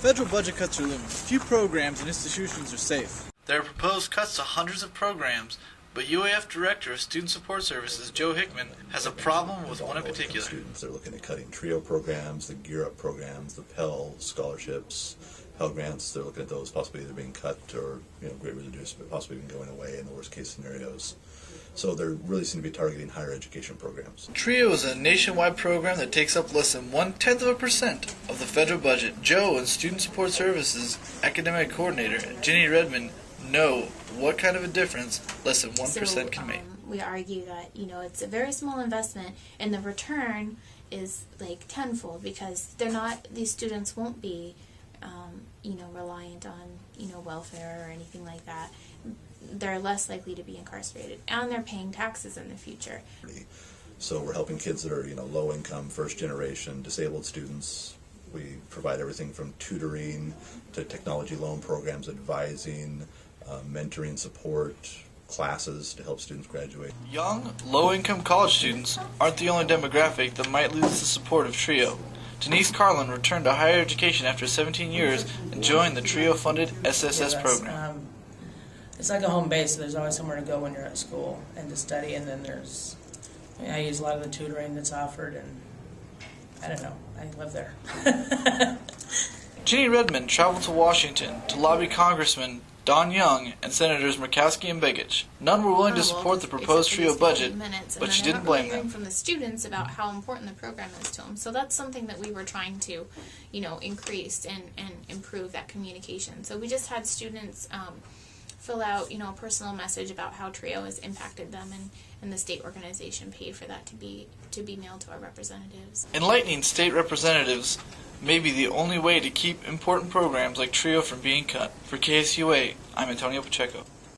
federal budget cuts are looming. Few programs and institutions are safe. There are proposed cuts to hundreds of programs, but UAF Director of Student Support Services, Joe Hickman, has a problem with one in particular. Students are looking at cutting TRiO programs, the Gear Up programs, the Pell scholarships, Pell grants. They're looking at those possibly either being cut or greatly reduced, but possibly even going away in the worst case scenarios. So they're really seem to be targeting higher education programs. TRiO is a nationwide program that takes up less than 0.1% of the federal budget. Joe and Student Support Services Academic Coordinator Jenny Redmond know what kind of a difference less than 1% can make. We argue that it's a very small investment, and the return is like tenfold because these students won't be reliant on welfare or anything like that. They're less likely to be incarcerated, and they're paying taxes in the future. So we're helping kids that are low income, first generation, disabled students. We provide everything from tutoring to technology loan programs, advising, mentoring support, classes to help students graduate. Young, low-income college students aren't the only demographic that might lose the support of TRiO. Denise Carlin returned to higher education after 17 years and joined the TRiO-funded SSS program. It's like a home base, so there's always somewhere to go when you're at school and to study, and then I use a lot of the tutoring that's offered, and I don't know, I live there. Jenny Redmond traveled to Washington to lobby Congressman Don Young and Senators Murkowski and Begich. None were willing to support the proposed TRiO budget, but she didn't blame them. From the students about how important the program is to them, so that's something that we were trying to, increase and improve that communication. So we just had students fill out, a personal message about how TRiO has impacted them, and the state organization paid for that to be mailed to our representatives. Enlightening state representatives may be the only way to keep important programs like TRiO from being cut. For KSUA, I'm Ornelas-Pacheco.